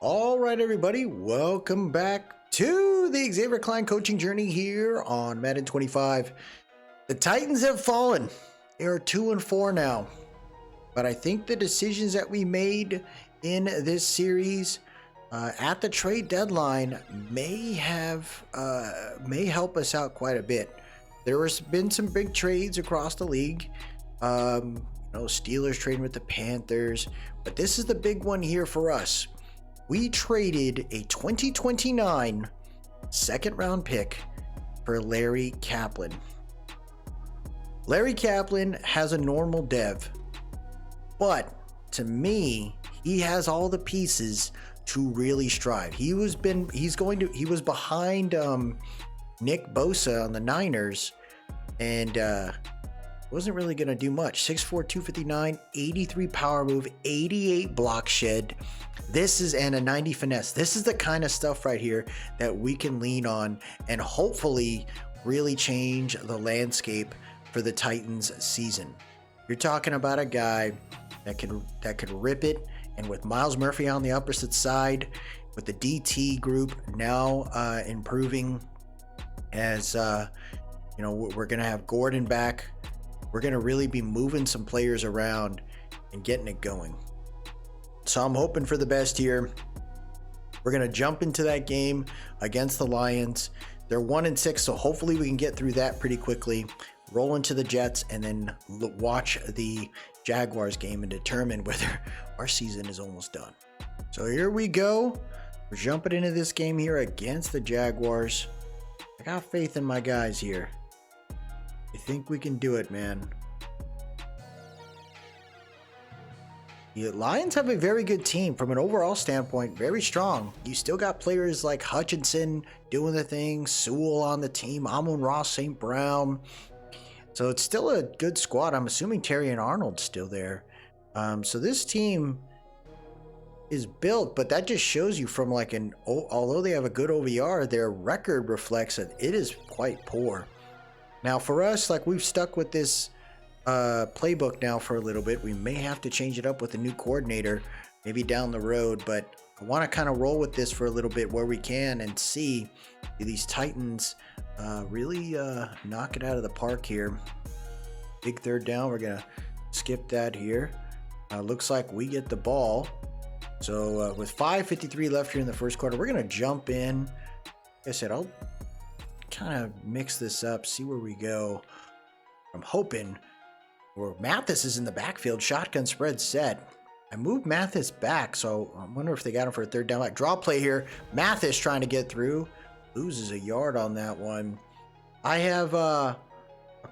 All right, everybody, welcome back to the Xavier Klein Coaching Journey here on Madden 25. The Titans have fallen. They are 2-4 now. But I think the decisions that we made in this series at the trade deadline may help us out quite a bit. There has been some big trades across the league. Steelers trading with the Panthers, but this is the big one here for us. We traded a 2029 second round pick for Larry Kaplan. Larry Kaplan has a normal dev, but to me, he has all the pieces to really strive. He was behind Nick Bosa on the Niners, and wasn't really going to do much. 6'4", 259, 83 power move, 88 block shed. And a 90 finesse. This is the kind of stuff right here that we can lean on and hopefully really change the landscape for the Titans season. You're talking about a guy that could rip it, and with Miles Murphy on the opposite side, with the DT group now improving, as we're going to have Gordon back. We're going to really be moving some players around and getting it going. So I'm hoping for the best here. We're going to jump into that game against the Lions. They're 1-6, so hopefully we can get through that pretty quickly, roll into the Jets, and then watch the Jaguars game and determine whether our season is almost done. So here we go. We're jumping into this game here against the Jaguars. I got faith in my guys here. I think we can do it, man. The Lions have a very good team from an overall standpoint, very strong. You still got players like Hutchinson doing the thing, Sewell on the team, Amon-Ra St. Brown. So it's still a good squad. I'm assuming Terry and Arnold's still there. So this team is built, but that just shows you from although they have a good OVR, their record reflects that it is quite poor. Now for us, we've stuck with this playbook now for a little bit. We may have to change it up with a new coordinator maybe down the road, but I want to kind of roll with this for a little bit where we can and see these Titans really knock it out of the park here. Big third down. We're gonna skip that here. Looks like we get the ball. So with 5:53 left here in the first quarter, we're gonna jump in. Like I said, I'll kind of mix this up, see where we go. I'm hoping where Mathis is in the backfield, shotgun spread set. I moved Mathis back, so I wonder if they got him for a third down. Draw play here. Mathis trying to get through, loses a yard on that one. I have a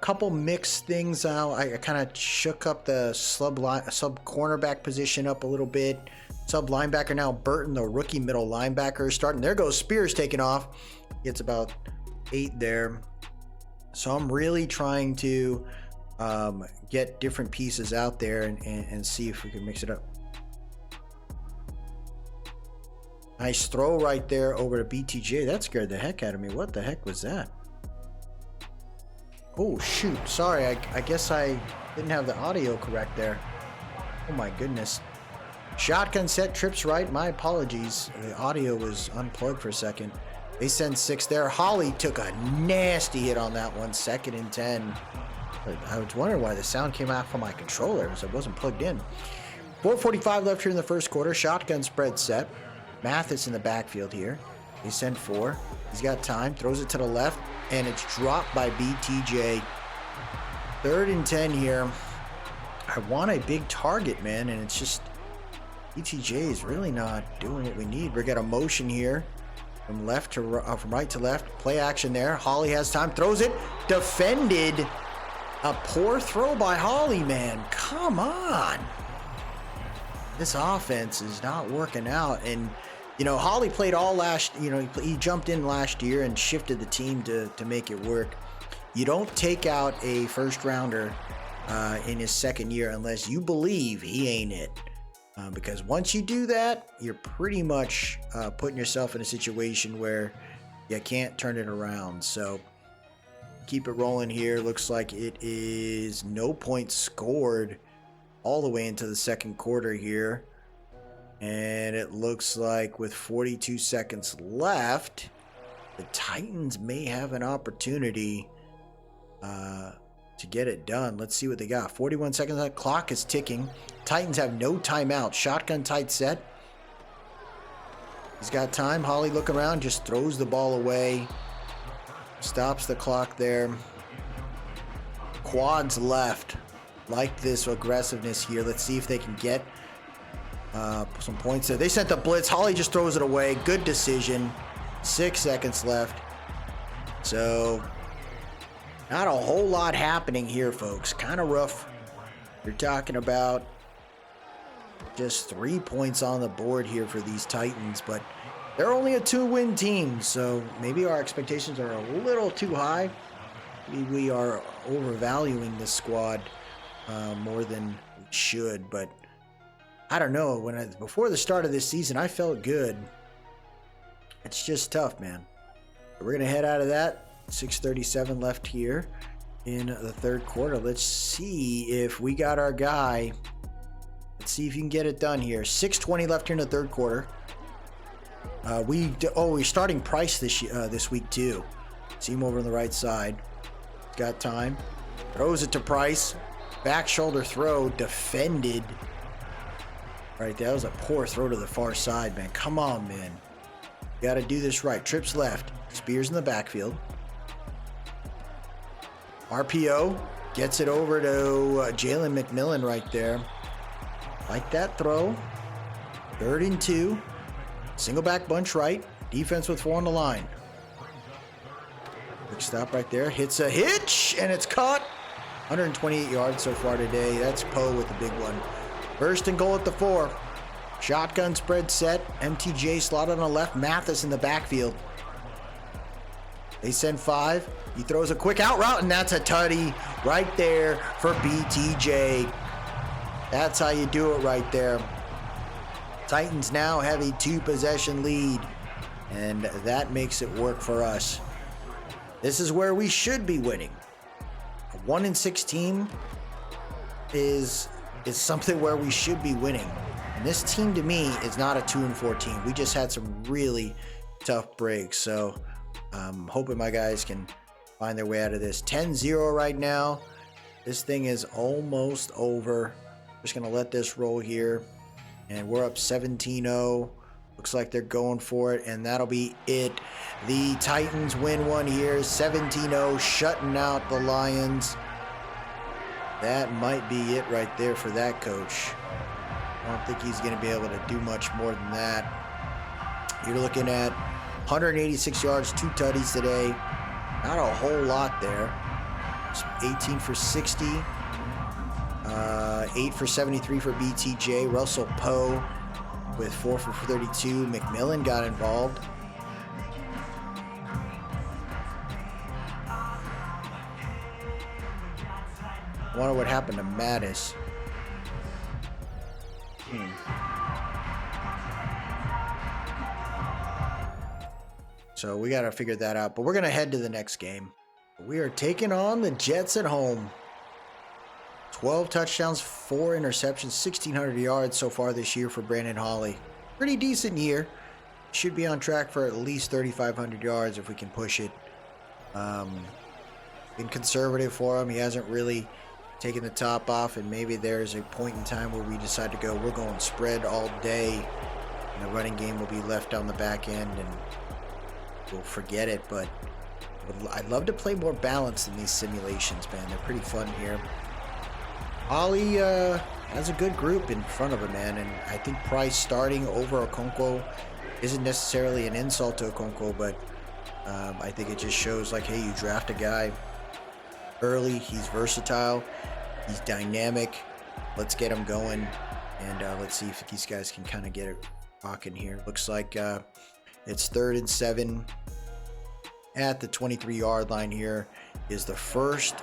couple mixed things out. I kind of shook up the sub cornerback position up a little bit. Sub linebacker now, Burton, the rookie middle linebacker, starting. There goes Spears taking off. Gets about 8 there. So I'm really trying to get different pieces out there and see if we can mix it up. Nice throw right there over to BTJ. That scared the heck out of me. What the heck was that? Oh, shoot. Sorry, I guess I didn't have the audio correct there. Oh, my goodness. Shotgun set, trips right. My apologies. The audio was unplugged for a second. They send 6 there. Holly took a nasty hit on that one. 2nd and 10. I was wondering why the sound came out from my controller as it wasn't plugged in. 4:45 left here in the first quarter. Shotgun spread set. Mathis in the backfield here. They send 4. He's got time. Throws it to the left. And it's dropped by BTJ. 3rd and 10 here. I want a big target, man. And it's just BTJ is really not doing what we need. We got a motion here. From right to left. Play action there. Holly has time. Throws it. Defended. A poor throw by Holly, man. Come on. This offense is not working out. And, Holly played all he jumped in last year and shifted the team to make it work. You don't take out a first rounder in his second year unless you believe he ain't it. Because once you do that, you're pretty much putting yourself in a situation where you can't turn it around. So keep it rolling here. Looks like it is no points scored all the way into the second quarter here. And it looks like with 42 seconds left, the Titans may have an opportunity to get it done. Let's see what they got. 41 seconds. The clock is ticking. Titans have no timeout. Shotgun tight set. He's got time. Holly look around, just throws the ball away. Stops the clock there. Quads left. Like this aggressiveness here. Let's see if they can get some points there. They sent the blitz. Holly just throws it away. Good decision. 6 seconds left. So not a whole lot happening here, folks. Kind of rough. You're talking about just 3 points on the board here for these Titans, but they're only a 2-win team, so maybe our expectations are a little too high. Maybe we are overvaluing this squad more than we should, but I don't know. Before the start of this season, I felt good. It's just tough, man. We're gonna head out of that. 6:37 left here in the third quarter. Let's see if we got our guy. Let's see if you can get it done here. 6:20 left here in the third quarter. We're starting Price this week too. See him over on the right side. Got time. Throws it to Price. Back shoulder throw. Defended. Right, that was a poor throw to the far side, man. Come on, man. You got to do this right. Trips left. Spears in the backfield. RPO. Gets it over to Jalen McMillan right there. Like that throw. 3rd and 2. Single back bunch right. Defense with 4 on the line. Quick stop right there. Hits a hitch, and it's caught. 128 yards so far today. That's Poe with the big one. 1st and goal at the 4. Shotgun spread set. MTJ slotted on the left. Mathis in the backfield. They send 5. He throws a quick out route, and that's a tutty right there for BTJ. That's how you do it right there. Titans now have a 2-possession lead, and that makes it work for us. This is where we should be winning. A 1-6 team is something where we should be winning. And this team, to me, is not a 2-4 team. We just had some really tough breaks. So I'm hoping my guys can find their way out of this. 10-0 right now. This thing is almost over. Just going to let this roll here. And we're up 17-0. Looks like they're going for it, and that'll be it. The Titans win one here, 17-0, shutting out the Lions. That might be it right there for that coach. I don't think he's going to be able to do much more than that. You're looking at 186 yards, 2 tutties today. Not a whole lot there. 18 for 60. 8 for 73 for BTJ. Russell Poe with 4 for 32. McMillan got involved. I wonder what happened to Mattis. So we got to figure that out. But we're going to head to the next game. We are taking on the Jets at home. 12 touchdowns, 4 interceptions, 1,600 yards so far this year for Brandon Holly. Pretty decent year. Should be on track for at least 3,500 yards if we can push it. Been conservative for him. He hasn't really taken the top off, and maybe there's a point in time where we decide to go, we're going spread all day, and the running game will be left on the back end, and we'll forget it. But I'd love to play more balanced in these simulations, man. They're pretty fun here. Holly has a good group in front of him, man, and I think Price starting over Okonkwo isn't necessarily an insult to Okonkwo, but I think it just shows, like, hey, you draft a guy early, he's versatile, he's dynamic, let's get him going, and let's see if these guys can kind of get it rocking here. Looks like it's 3rd and 7 at the 23-yard line. Here is the first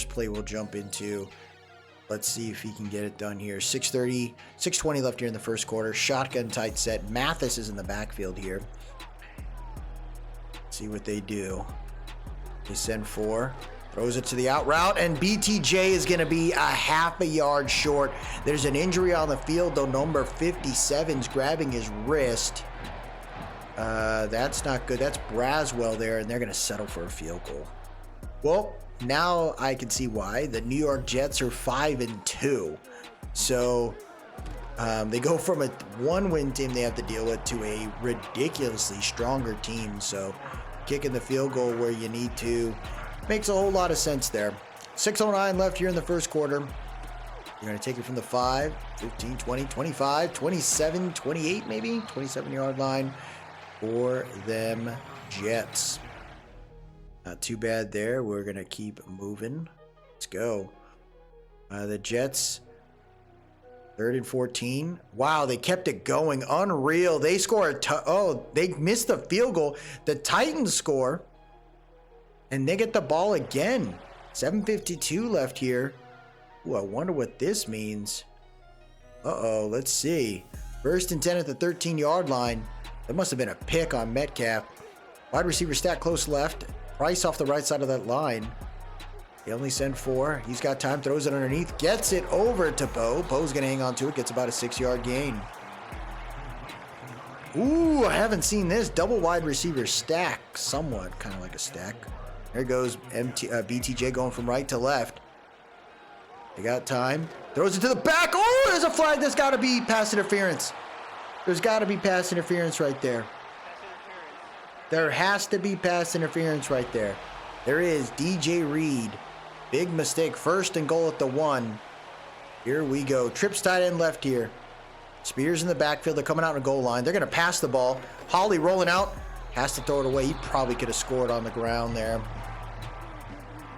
play we'll jump into. Let's see if he can get it done here. 6:20 left here in the first quarter. Shotgun tight set. Mathis is in the backfield here. See what they do. They send 4. Throws it to the out route, and BTJ is going to be a half a yard short. There's an injury on the field, though. Number 57's grabbing his wrist. That's not good. That's Braswell there, and they're going to settle for a field goal. Well, now I can see why. The New York Jets are 5-2. So they go from a one-win team they have to deal with to a ridiculously stronger team. So kicking the field goal where you need to makes a whole lot of sense there. 6:09 left here in the first quarter. You're going to take it from the 5, 15, 20, 25, 27, 28 maybe, 27-yard line for them Jets. Not too bad there. We're going to keep moving. Let's go. The Jets, 3rd and 14. Wow, they kept it going. Unreal. They score they missed the field goal. The Titans score, and they get the ball again. 7:52 left here. Ooh, I wonder what this means. Uh-oh, let's see. 1st and 10 at the 13-yard line. That must have been a pick on Metcalf. Wide receiver stack close left. Price off the right side of that line. They only send 4. He's got time, throws it underneath, gets it over to Poe. Poe's going to hang on to it, gets about a 6-yard gain. Ooh, I haven't seen this. Double wide receiver stack. Somewhat, kind of like a stack. There goes BTJ going from right to left. They got time. Throws it to the back. Oh, there's a flag. There's got to be pass interference. There's got to be pass interference right there. There has to be pass interference right there. There is. DJ Reed. Big mistake. 1st and goal at the 1. Here we go. Trips tight end left here. Spears in the backfield. They're coming out in the goal line. They're going to pass the ball. Holly rolling out. Has to throw it away. He probably could have scored on the ground there.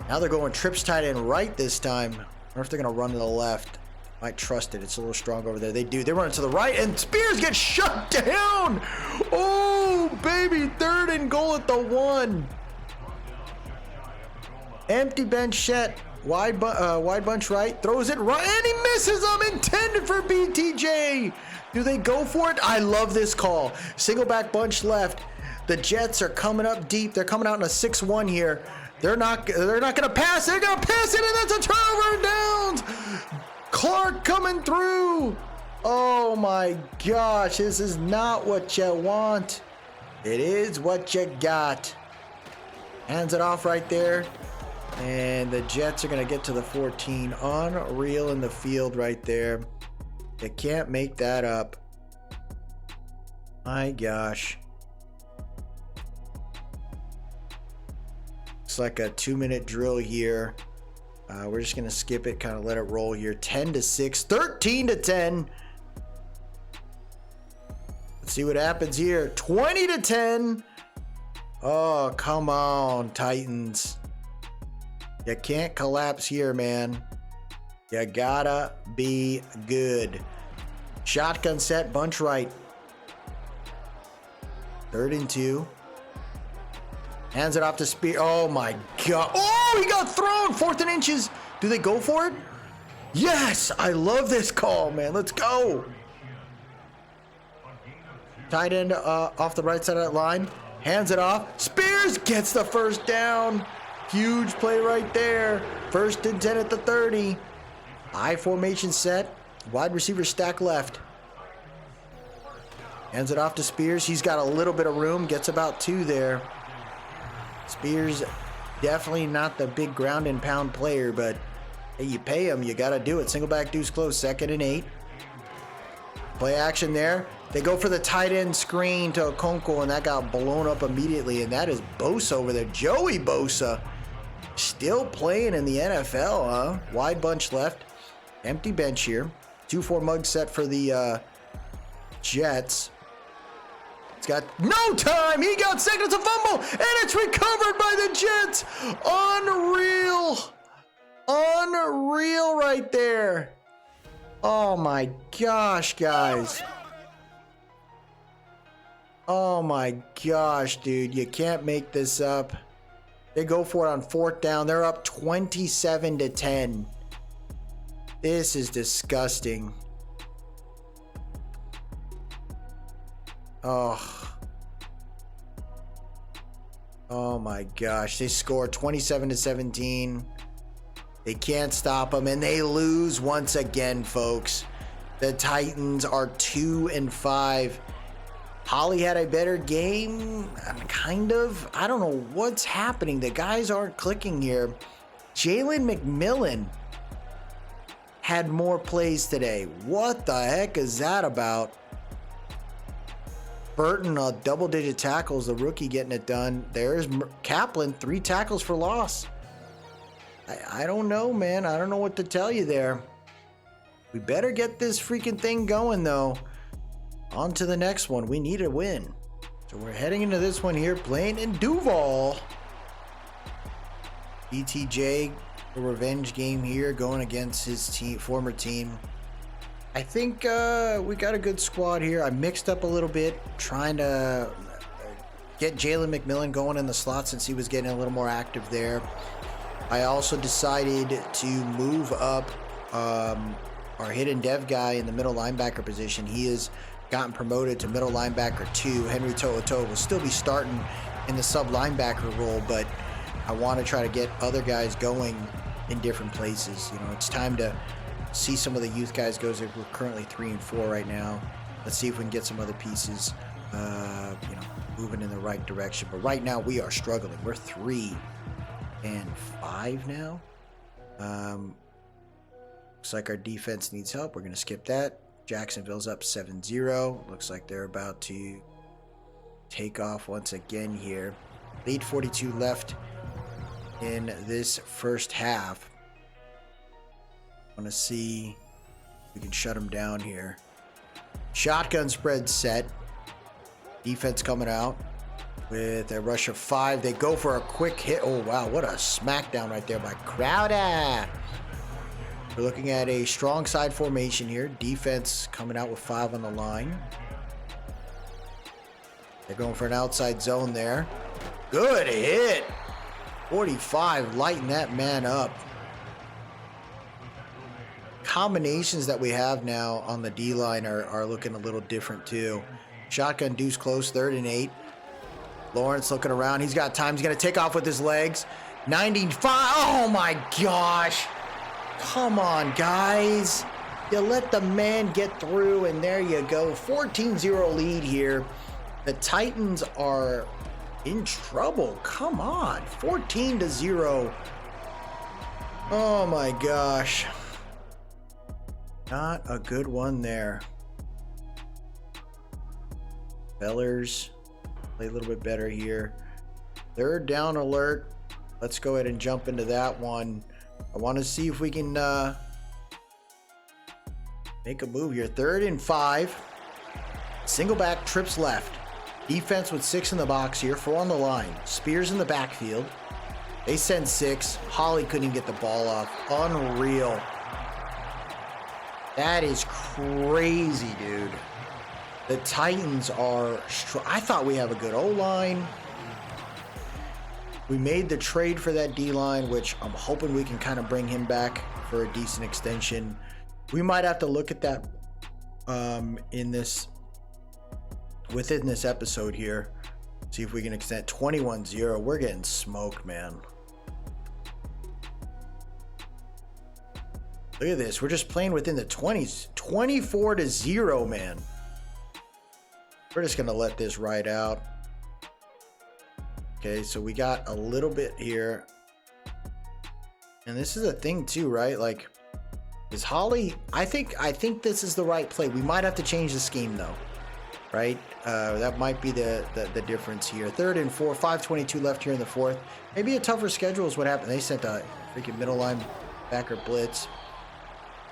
Now they're going trips tight end right this time. I wonder if they're going to run to the left. Might trust it. It's a little strong over there. They do. They run to the right, and Spears gets shut down. Oh, baby. 3rd and goal at the 1. Empty bench set. Wide bunch right. Throws it right, and he misses them. Intended for BTJ. Do they go for it? I love this call. Single back bunch left. The Jets are coming up deep. They're coming out in a 6-1 here. They're not going to pass. They're going to pass it, and that's a turnover and downs. Clark coming through. Oh my gosh, this is not what you want. It is what you got. Hands it off right there. And the Jets are going to get to the 14. Unreal in the field right there. You can't make that up. My gosh. It's like a 2-minute drill here. We're just going to skip it, kind of let it roll here. 10-6, 13-10. Let's see what happens here. 20-10. Oh, come on, Titans. You can't collapse here, man. You gotta be good. Shotgun set, bunch right. 3rd and 2. Hands it off to Spear. Oh my God. Oh, he got thrown. 4th and inches. Do they go for it? Yes. I love this call, man. Let's go. Tight end off the right side of that line. Hands it off. Spears gets the 1st down. Huge play right there. 1st and 10 at the 30. I formation set. Wide receiver stack left. Hands it off to Spears. He's got a little bit of room. Gets about 2 there. Spears, definitely not the big ground and pound player, but hey, you pay him, you got to do it. Single back deuce close, 2nd and 8. Play action there. They go for the tight end screen to Okonkwo, and that got blown up immediately, and that is Bosa over there. Joey Bosa, still playing in the NFL, huh? Wide bunch left. Empty bench here. 2-4 mug set for the Jets. Got no time. He got second. It's a fumble, and it's recovered by the Jets. Unreal. Unreal right there. Oh my gosh, guys. Oh my gosh, dude. You can't make this up. They go for it on 4th down. They're up 27-10. This is disgusting. Oh. Oh my gosh. They score 27-17. They can't stop them, and they lose once again, folks. The Titans are 2-5. Holly had a better game, kind of. I don't know what's happening. The guys aren't clicking here. Jalen McMillan had more plays today. What the heck is that about? Burton, double-digit tackles, the rookie getting it done. There's Kaplan, 3 tackles for loss. I don't know, man. I don't know what to tell you there. We better get this freaking thing going, though. On to the next one. We need a win. So we're heading into this one here, playing in Duval. BTJ, a revenge game here, going against his team, former team. I think we got a good squad here. I mixed up a little bit, trying to get Jalen McMillan going in the slot since he was getting a little more active there. I also decided to move up our hidden dev guy in the middle linebacker position. He has gotten promoted to middle linebacker 2. Henry To'oto'o will still be starting in the sub linebacker role, but I want to try to get other guys going in different places. You know, it's time to see some of the youth guys go. We're currently 3 and 4 right now. Let's see if we can get some other pieces, you know, moving in the right direction. But right now we are struggling. We're 3 and 5 now. Looks like our defense needs help. We're going to skip that. Jacksonville's up 7-0. Looks like they're about to take off once again here. 8:42 left in this first half. I want to see if we can shut them down here. Shotgun spread set. Defense coming out with a rush of 5. They go for a quick hit. Oh, wow. What a smackdown right there by Crowder. We're looking at a strong side formation here. Defense coming out with 5 on the line. They're going for an outside zone there. Good hit. 45, lighten that man up. Combinations that we have now on the D-line are looking a little different too. Shotgun deuce close, 3rd and 8. Lawrence looking around. He's got time. He's going to take off with his legs. 95. Oh my gosh. Come on, guys. You let the man get through, and there you go. 14-0 lead here. The Titans are in trouble. Come on. 14-0. Oh my gosh. Not a good one there. Bellers play a little bit better here. 3rd down alert. Let's go ahead and jump into that one. I want to see if we can make a move here. 3rd and 5. Single back, trips left. Defense with 6 in the box here, 4 on the line. Spears in the backfield. They send 6. Holly couldn't even get the ball off. Unreal. That is crazy, dude. The Titans are I thought we have a good O-line. We made the trade for that D-line, which I'm hoping we can kind of bring him back for a decent extension. We might have to look at that within this episode here. See if we can extend 21-0. We're getting smoked, man. Look at this. We're just playing within the 20s. 24-0, man. We're just going to let this ride out. Okay, so we got a little bit here. And this is a thing too, right? Like, is Holly... I think this is the right play. We might have to change the scheme though. Right? That might be the difference here. 3rd and 4, 5:22 left here in the 4th. Maybe a tougher schedule is what happened. They sent a freaking middle linebacker blitz.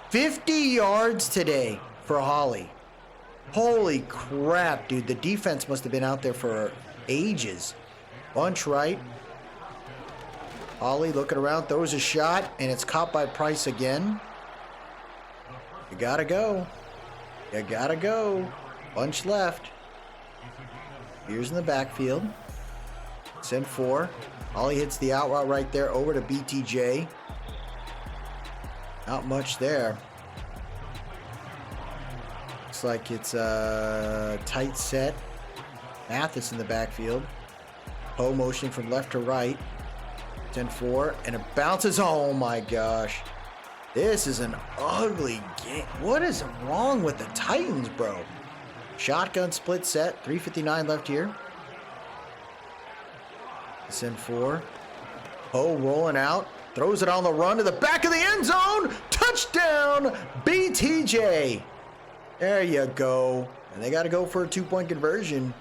50 yards today for Holly. Holy crap, dude. The defense must have been out there for ages. Bunch right. Holly looking around, throws a shot, and it's caught by Price again. You gotta go. You gotta go. Bunch left. Here's in the backfield. Send 4. Holly hits the out route right there over to BTJ. Not much there. Looks like it's a tight set. Mathis in the backfield. Poe motion from left to right. 10-4, and it bounces. Oh my gosh. This is an ugly game. What is wrong with the Titans, bro? Shotgun split set. 3:59 left here. 10-4. Poe rolling out. Throws it on the run to the back of the end zone. Touchdown, BTJ. There you go. And they got to go for a 2-point conversion.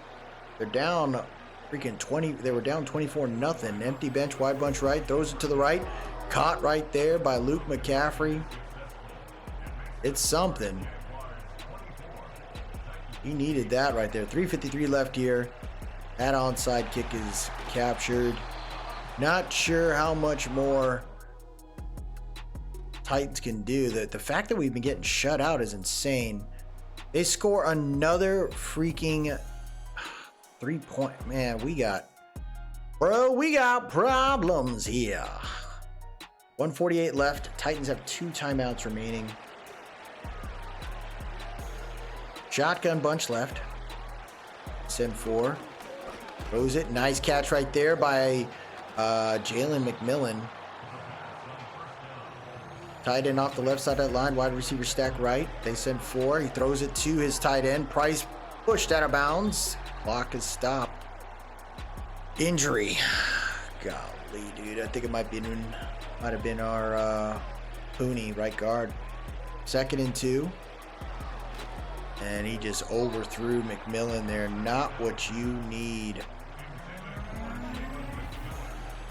They're down freaking 20. They were down 24-0. Empty bench, wide bunch right. Throws it to the right. Caught right there by Luke McCaffrey. It's something. He needed that right there. 3:53 left here. That onside kick is captured. Not sure how much more Titans can do. The fact that we've been getting shut out is insane. They score another freaking 3-point. Man, we got problems here. 1:48 left. Titans have 2 timeouts remaining. Shotgun bunch left. Send 4. Throws it. Nice catch right there by Jalen McMillan. Tight end off the left side of that line. Wide receiver stack right. They send 4. He throws it to his tight end. Price pushed out of bounds. Clock is stopped. Injury. Golly, dude. I think it might have been our Pooney, right guard. 2nd and 2. And he just overthrew McMillan there. Not what you need.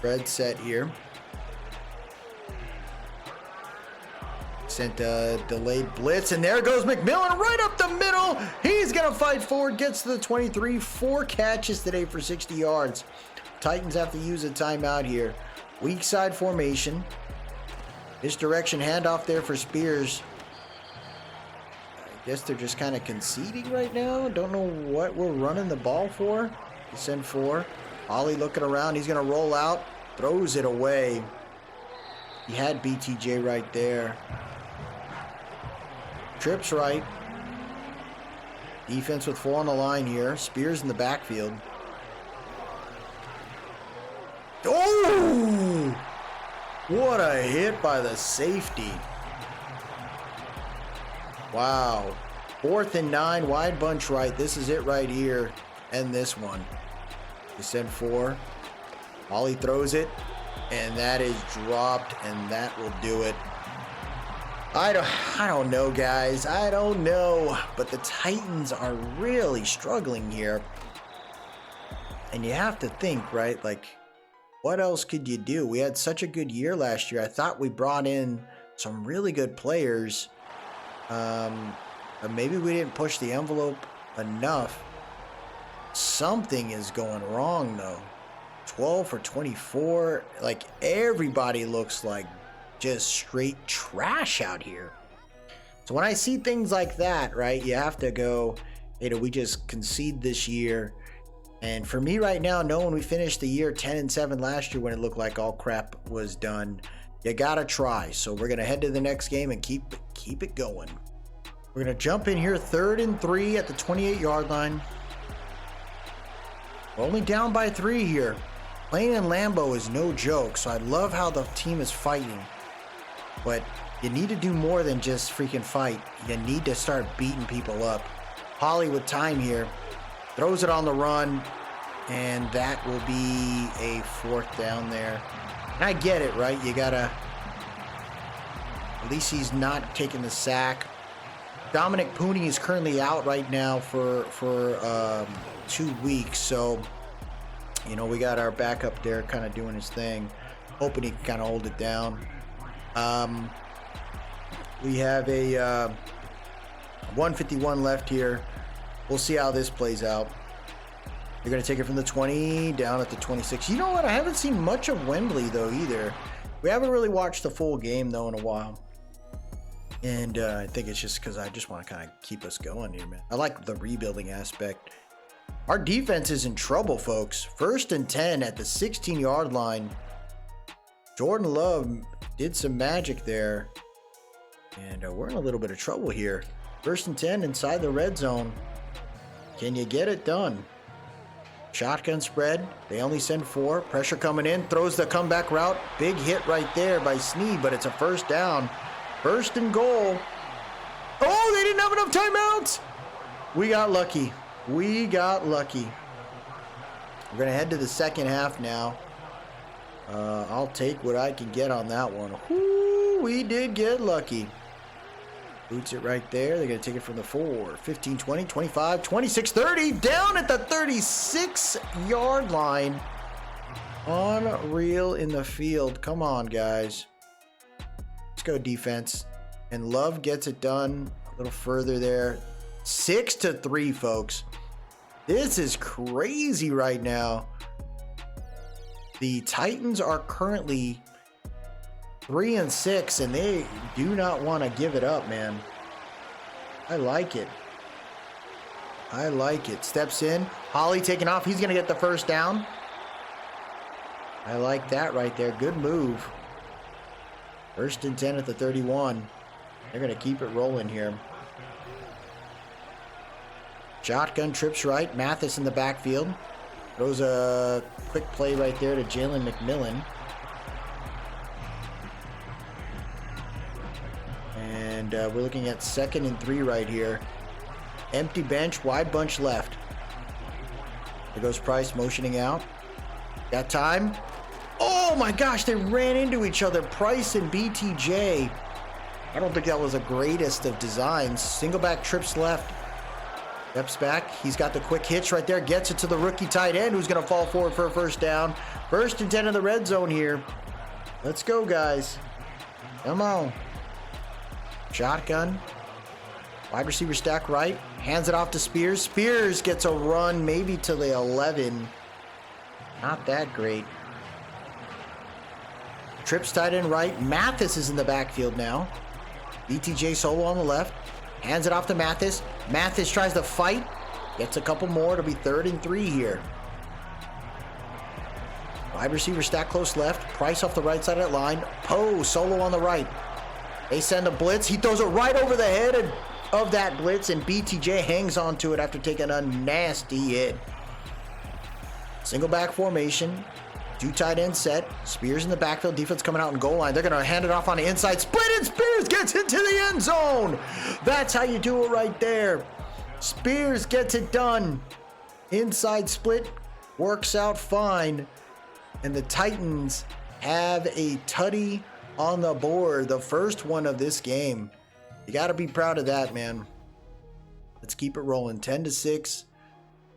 Red set here. Sent a delayed blitz, and there goes McMillan right up the middle. He's going to fight forward, gets to the 23. 4 catches today for 60 yards. Titans have to use a timeout here. Weak side formation. Misdirection handoff there for Spears. I guess they're just kind of conceding right now. Don't know what we're running the ball for. They send 4. Ollie looking around. He's going to roll out. Throws it away. He had BTJ right there. Trips right. Defense with 4 on the line here. Spears in the backfield. Oh! What a hit by the safety. Wow. 4th and 9. Wide bunch right. This is it right here. And this one. They send 4. Ollie throws it. And that is dropped. And that will do it. I don't know, guys. I don't know. But the Titans are really struggling here. And you have to think, right? Like, what else could you do? We had such a good year last year. I thought we brought in some really good players. But maybe we didn't push the envelope enough. Something is going wrong, though. 12 for 24. Like, everybody looks like just straight trash out here. So when I see things like that, right, you have to go, hey, did we just concede this year? And for me right now, knowing we finished the year 10-7 last year when it looked like all crap was done, you gotta try. So we're gonna head to the next game and keep it going. We're gonna jump in here, 3rd and 3 at the 28-yard line. We're only down by 3 here. Playing in Lambeau is no joke, so I love how the team is fighting. But you need to do more than just freaking fight. You need to start beating people up. Holly with time here. Throws it on the run. And that will be a 4th down there. And I get it, right? You gotta... At least he's not taking the sack. Dominic Pooney is currently out right now for 2 weeks. So, you know, we got our backup there kind of doing his thing. Hoping he can kind of hold it down. We have a 151 left here. We'll see how this plays out. They're going to take it from the 20 down at the 26. You know what? I haven't seen much of Wembley, though, either. We haven't really watched the full game, though, in a while. And I think it's just because I just want to kind of keep us going here, man. I like the rebuilding aspect. Our defense is in trouble, folks. 1st and 10 at the 16-yard line. Jordan Love did some magic there. And we're in a little bit of trouble here. 1st and 10 inside the red zone. Can you get it done? Shotgun spread. They only send 4. Pressure coming in. Throws the comeback route. Big hit right there by Sneed, but it's a first down. First and goal. Oh, they didn't have enough timeouts. We got lucky. We got lucky. We're going to head to the second half now. I'll take what I can get on that one. Whoo, we did get lucky. Boots it right there. They're going to take it from the 4. 15, 20, 25, 26, 30. Down at the 36-yard line. Unreal in the field. Come on, guys. Let's go defense. And Love gets it done a little further there. 6-3, folks. This is crazy right now. The Titans are currently 3-6, and they do not want to give it up, man. I like it. I like it. Steps in. Holly taking off. He's going to get the first down. I like that right there. Good move. First and 10 at the 31. They're going to keep it rolling here. Shotgun trips right. Mathis in the backfield. Throws a quick play right there to Jalen McMillan. And we're looking at 2nd and 3 right here. Empty bench, wide bunch left. There goes Price motioning out. Got time. Oh my gosh, they ran into each other. Price and BTJ. I don't think that was the greatest of designs. Single back trips left. Steps back. He's got the quick hitch right there. Gets it to the rookie tight end who's going to fall forward for a first down. First and 10 in the red zone here. Let's go, guys. Come on. Shotgun. Wide receiver stack right. Hands it off to Spears. Spears gets a run maybe to the 11. Not that great. Trips tight end right. Mathis is in the backfield now. BTJ solo on the left. Hands it off to Mathis. Mathis tries to fight. Gets a couple more. It'll be 3rd and 3 here. Wide receiver stack close left. Price off the right side of that line. Poe solo on the right. They send a blitz. He throws it right over the head of that blitz, and BTJ hangs onto it after taking a nasty hit. Single back formation. 2 tight end set. Spears in the backfield. Defense coming out in goal line. They're going to hand it off on the inside. Split and Spears gets into the end zone. That's how you do it right there. Spears gets it done. Inside split. Works out fine. And the Titans have a tutty on the board. The first one of this game. You got to be proud of that, man. Let's keep it rolling. 10-6.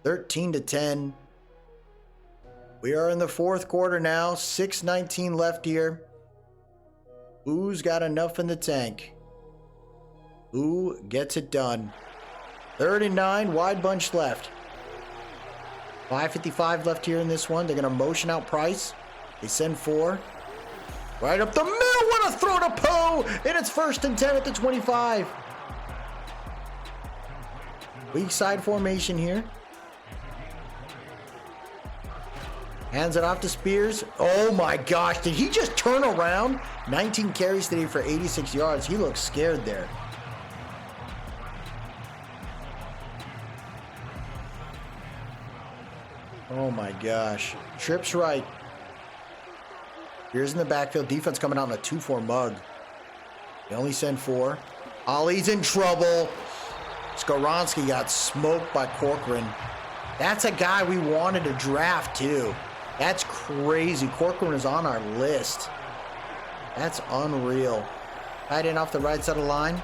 13-10. We are in the 4th quarter now. 6:19 left here. Who's got enough in the tank? Who gets it done? 3rd and 9, wide bunch left. 5:55 left here in this one. They're going to motion out Price. They send 4. Right up the middle. What a throw to Poe. And it's 1st and 10 at the 25. Weak side formation here. Hands it off to Spears. Oh my gosh, did he just turn around? 19 carries today for 86 yards. He looks scared there. Oh my gosh. Trips right. Here's in the backfield. Defense coming out in a 2-4 mug. They only send 4. Ollie's in trouble. Skoronski got smoked by Corcoran. That's a guy we wanted to draft too. That's crazy. Corcoran is on our list. That's unreal. Tight end off the right side of the line.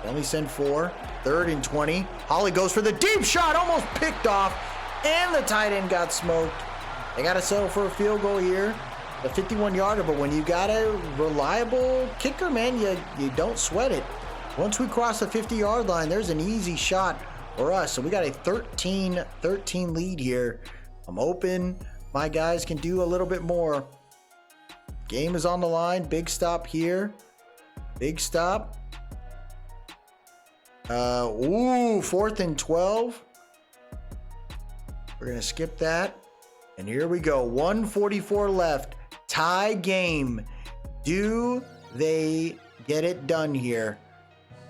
They only send 4. 3rd and 20. Holly goes for the deep shot. Almost picked off. And the tight end got smoked. They got to settle for a field goal here. The 51-yarder. But when you got a reliable kicker, man, you don't sweat it. Once we cross the 50-yard line, there's an easy shot for us. So we got a 13-13 lead here. I'm hoping my guys can do a little bit more. Game is on the line. Big stop here. Big stop. 4th and 12. We're going to skip that. And here we go. 1:44 left. Tie game. Do they get it done here?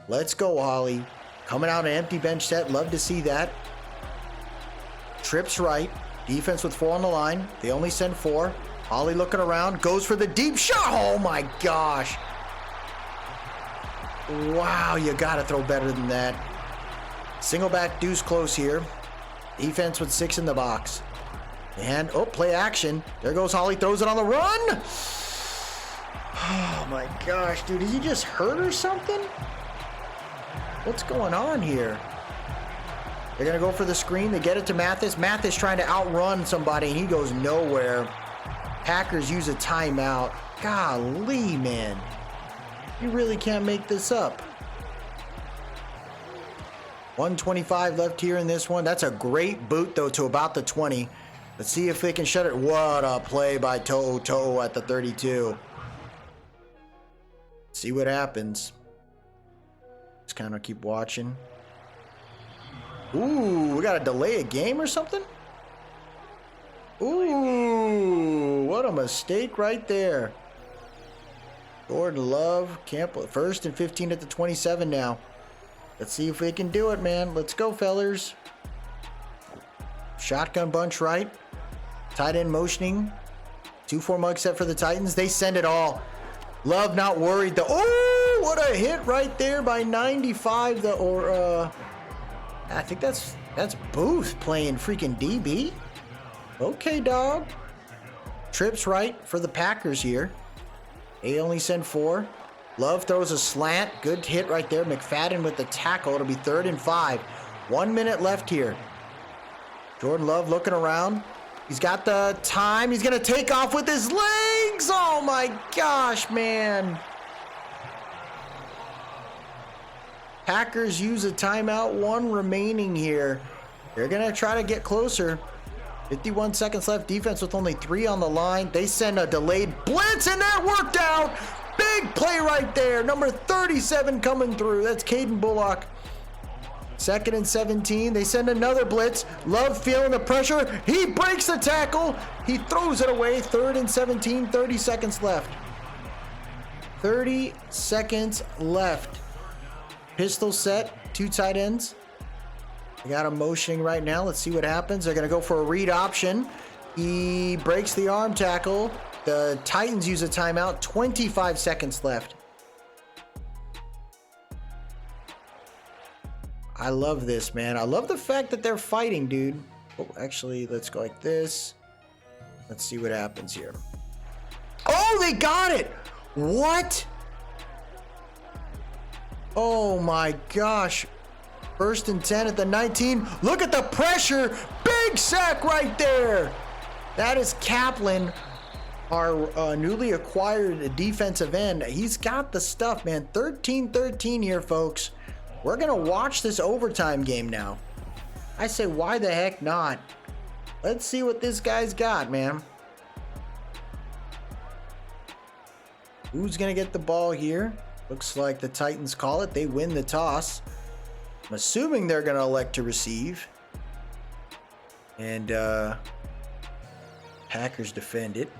Let's go, Holly. Coming out an empty bench set. Love to see that. Trips right. Defense with 4 on the line. They only send 4. Ollie looking around, goes for the deep shot. Oh my gosh. Wow, you gotta throw better than that. Single back deuce close here. Defense with 6 in the box. And, oh, play action. There goes Ollie, throws it on the run. Oh my gosh, dude, is he just hurt or something? What's going on here? They're gonna go for the screen. They get it to Mathis. Mathis trying to outrun somebody, and he goes nowhere. Packers use a timeout. Golly, man. You really can't make this up. 1:25 left here in this one. That's a great boot, though, to about the 20. Let's see if they can shut it. What a play by To'o at the 32. See what happens. Just kind of keep watching. Ooh, we got to delay a game or something? Ooh, what a mistake right there. Jordan Love, Campbell, 1st and 15 at the 27 now. Let's see if they can do it, man. Let's go, fellers. Shotgun bunch right. Tight end motioning. 2-4 mug set for the Titans. They send it all. Love not worried. Oh, what a hit right there by 95. I think that's Booth playing freaking DB. Okay, dog. Trips right for the Packers here. They only send 4. Love throws a slant. Good hit right there. McFadden with the tackle. It'll be 3rd and 5. 1 minute left here. Jordan Love looking around. He's got the time. He's going to take off with his legs. Oh, my gosh, man. Packers use a timeout. 1 remaining here. They're going to try to get closer. 51 seconds left. Defense with only 3 on the line. They send a delayed blitz, and that worked out. Big play right there. Number 37 coming through. That's Caden Bullock. 2nd and 17. They send another blitz. Love feeling the pressure. He breaks the tackle. He throws it away. 3rd and 17. 30 seconds left. 30 seconds left. Pistol set. 2 tight ends. They got him motioning right now. Let's see what happens. They're going to go for a read option. He breaks the arm tackle. The Titans use a timeout. 25 seconds left. I love this, man. I love the fact that they're fighting, dude. Oh, actually, let's go like this. Let's see what happens here. Oh, they got it! What? Oh my gosh. 1st and 10 at the 19. Look at the pressure. Big sack right there. That is Kaplan, our newly acquired defensive end. He's got the stuff, man. 13-13 here, folks. We're going to watch this overtime game now. I say, why the heck not? Let's see what this guy's got, man. Who's going to get the ball here? Looks like the Titans call it. They win the toss. I'm assuming they're going to elect to receive. And Packers defend it.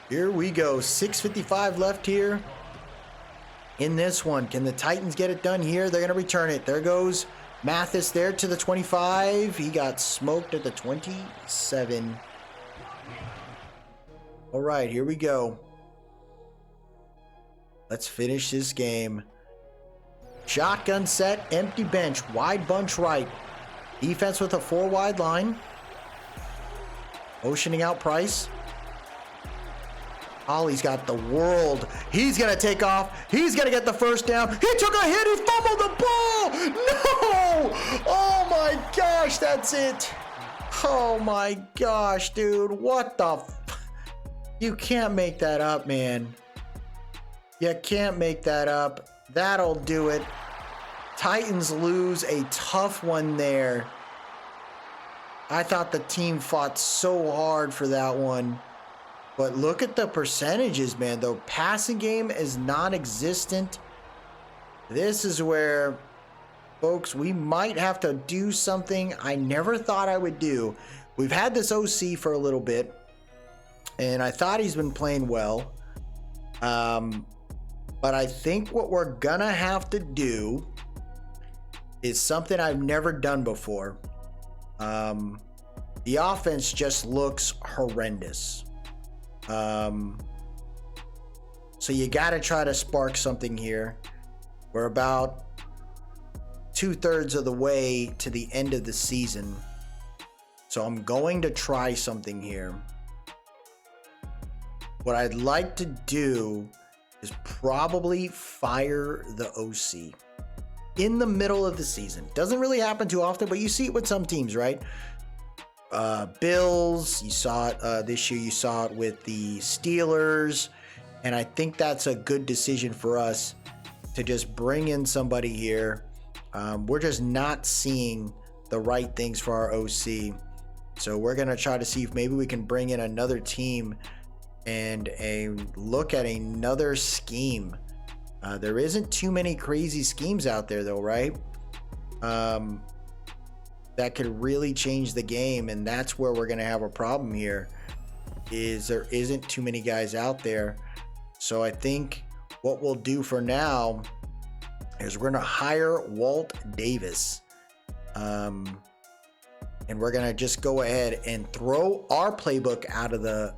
Here we go. 6:55 left here in this one. Can the Titans get it done here? They're going to return it. There goes Mathis there to the 25. He got smoked at the 27. All right, here we go. Let's finish this game. Shotgun set, empty bench, wide bunch right. Defense with a 4 wide line. Motioning out Price. Ollie's got the world. He's going to take off. He's going to get the first down. He took a hit. He fumbled the ball. No! Oh my gosh, that's it. Oh my gosh, dude. What the You can't make that up, man. You can't make that up. That'll do it. Titans lose a tough one there. I thought the team fought so hard for that one. But look at the percentages, man. The passing game is non-existent. This is where, folks, we might have to do something I never thought I would do. We've had this OC for a little bit, and I thought he's been playing well. But I think what we're gonna have to do is something I've never done before. The offense just looks horrendous. So you got to try to spark something here. We're about 2/3 of the way to the end of the season. So I'm going to try something here. What I'd like to do is probably fire the OC in the middle of the season. Doesn't really happen too often, but you see it with some teams, right? Bills, you saw it this year. You saw it with the Steelers. And I think that's a good decision for us to just bring in somebody here. We're just not seeing the right things for our OC. So we're going to try to see if maybe we can bring in another team and look at another scheme. There isn't too many crazy schemes out there though, right? That could really change the game, and that's where we're going to have a problem here, is there isn't too many guys out there. So I think what we'll do for now is we're going to hire Walt Davis. And we're gonna just go ahead and throw our playbook out of the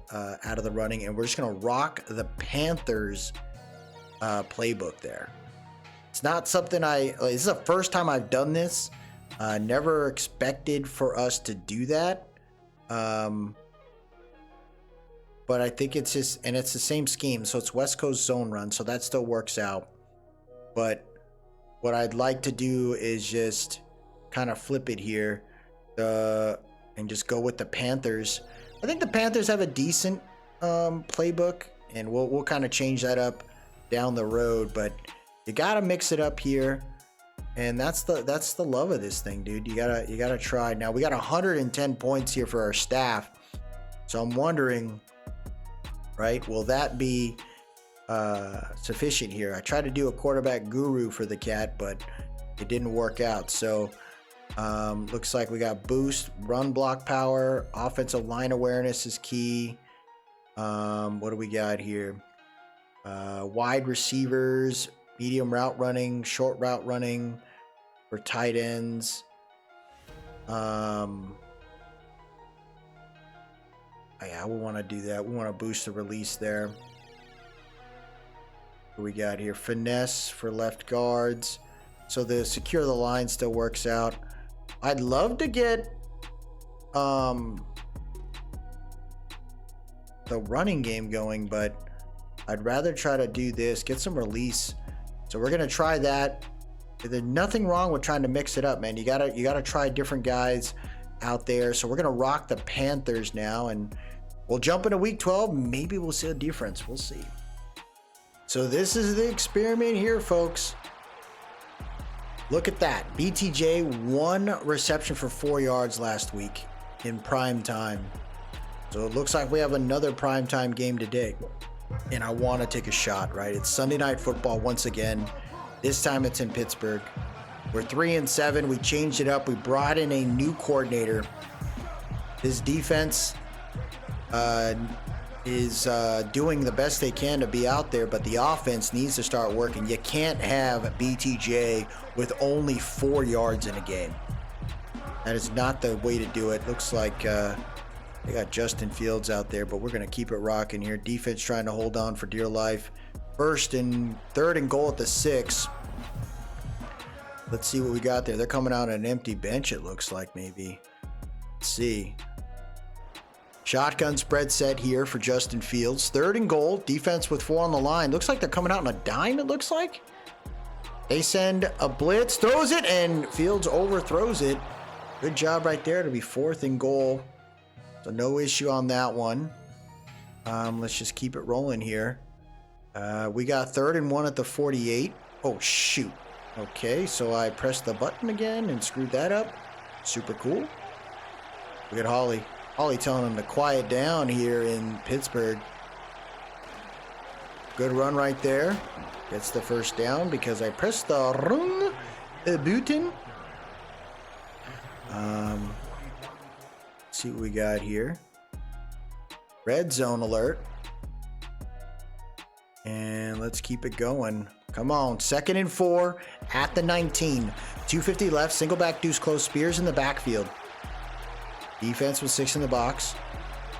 running, and we're just gonna rock the Panthers playbook there. It's not something this is the first time I've done this. Never expected for us to do that. But I think it's just, and it's the same scheme, so it's West Coast zone run, so that still works out. But what I'd like to do is just kind of flip it here. And just go with the Panthers. I think the Panthers have a decent playbook, and we'll kind of change that up down the road. But you gotta mix it up here, and that's the love of this thing, dude. You gotta try. Now we got 110 points here for our staff, so I'm wondering, right? Will that be sufficient here? I tried to do a quarterback guru for the cat, but it didn't work out. So. Looks like we got boost, run block power, offensive line awareness is key. What do we got here? Wide receivers, medium route running, short route running for tight ends. Yeah, we want to do that. We want to boost the release there. What do we got here? Finesse for left guards. So the secure the line still works out. I'd love to get the running game going, but I'd rather try to do this, get some release. So we're gonna try that. There's nothing wrong with trying to mix it up, man. You gotta try different guys out there. So we're gonna rock the Panthers now, and we'll jump into week 12. Maybe we'll see a difference. We'll see. So this is the experiment here, folks. Look at that. BTJ, 1 reception for 4 yards last week in prime time. So it looks like we have another prime time game today. And I want to take a shot, right? It's Sunday Night Football once again. This time it's in Pittsburgh. We're 3-7. We changed it up. We brought in a new coordinator. His defense is doing the best they can to be out there, but the offense needs to start working. You can't have BTJ with only 4 yards in a game. That is not the way to do it. Looks like they got Justin Fields out there, but we're going to keep it rocking here. Defense trying to hold on for dear life. 3rd and goal at the 6. Let's see what we got there. They're coming out on an empty bench, it looks like, maybe. Let's see. Shotgun spread set here for Justin Fields. 3rd and goal. Defense with 4 on the line. Looks like they're coming out on a dime, it looks like. They send a blitz, throws it, and Fields overthrows it. Good job right there to be 4th and goal. So no issue on that one. Let's just keep it rolling here. We got 3rd and 1 at the 48. Oh, shoot. Okay, so I pressed the button again and screwed that up. Super cool. Look at Holly. Holly telling him to quiet down here in Pittsburgh. Good run right there. Gets the first down because I pressed the wrong button. Let's see what we got here. Red zone alert. And let's keep it going. Come on, 2nd and 4 at the 19. 2:50 left, single back deuce close, Spears in the backfield. Defense with 6 in the box.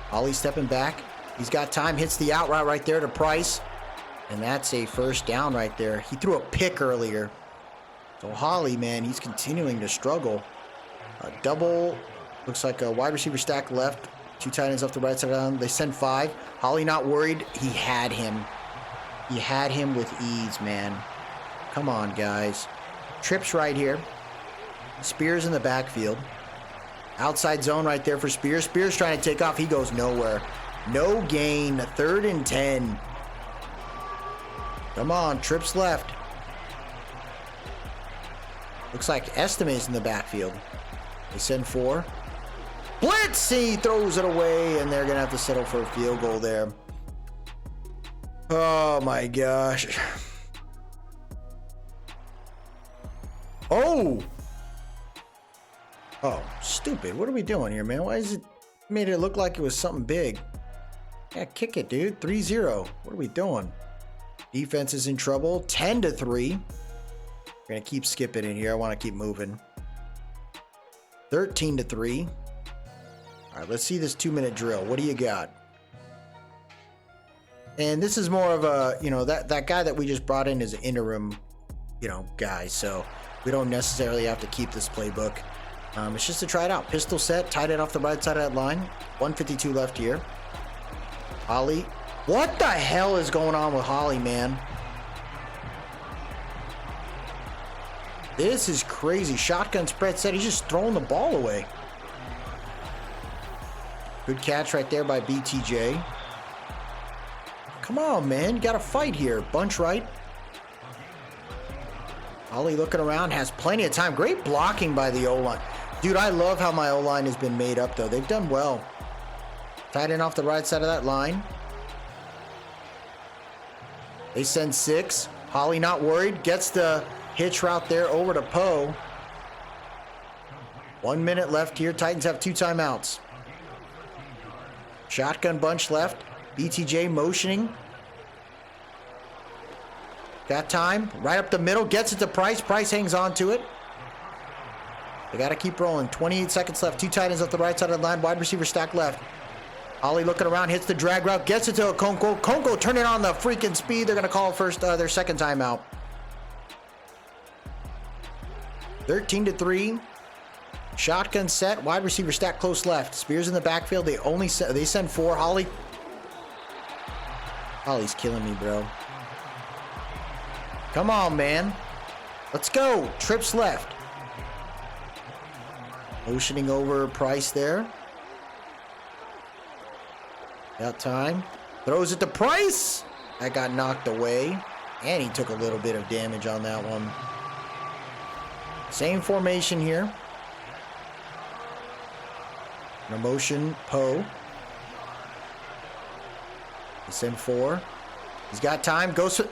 Holly stepping back. He's got time. Hits the out route right there to Price. And that's a first down right there. He threw a pick earlier. So Holly, man, he's continuing to struggle. Double. Looks like a wide receiver stack left. 2 tight ends off the right side down. They send 5. Holly not worried. He had him. He had him with ease, man. Come on, guys. Trips right here. Spears in the backfield. Outside zone right there for Spears. Spears trying to take off. He goes nowhere. No gain. 3rd and 10. Come on. Trips left. Looks like Estime's in the backfield. They send 4. Blitz! He throws it away, and they're going to have to settle for a field goal there. Oh, my gosh. Oh! Oh, stupid. What are we doing here, man? Why is it made it look like it was something big? Yeah, kick it, dude. 3-0. What are we doing? Defense is in trouble. 10-3. We're going to keep skipping in here. I want to keep moving. 13-3. All right, let's see this 2-minute drill. What do you got? And this is more of a, that guy that we just brought in is an interim, guy. So we don't necessarily have to keep this playbook. It's just to try it out. Pistol set, tight end off the right side of that line. 1:52 left here. Holly. What the hell is going on with Holly, man? This is crazy. Shotgun spread set. He's just throwing the ball away. Good catch right there by BTJ. Come on, man. You got to fight here. Bunch right. Holly looking around. Has plenty of time. Great blocking by the O-line. Dude, I love how my O-line has been made up, though. They've done well. Tight end off the right side of that line. They send 6. Holly not worried. Gets the hitch route there over to Poe. 1 minute left here. Titans have 2 timeouts. Shotgun bunch left. BTJ motioning. Got time. Right up the middle. Gets it to Price. Price hangs on to it. They got to keep rolling. 28 seconds left. 2 tight ends off the right side of the line. Wide receiver stack left. Holly looking around. Hits the drag route. Gets it to Okonkwo. Okonkwo turning on the freaking speed. They're going to call first their second timeout. 13-3. Shotgun set. Wide receiver stack close left. Spears in the backfield. They send 4. Holly's killing me, bro. Come on, man. Let's go. Trips left. Motioning over Price there. Got time. Throws it to Price. That got knocked away. And he took a little bit of damage on that one. Same formation here. No motion, Poe. They send 4. He's got time. Goes for...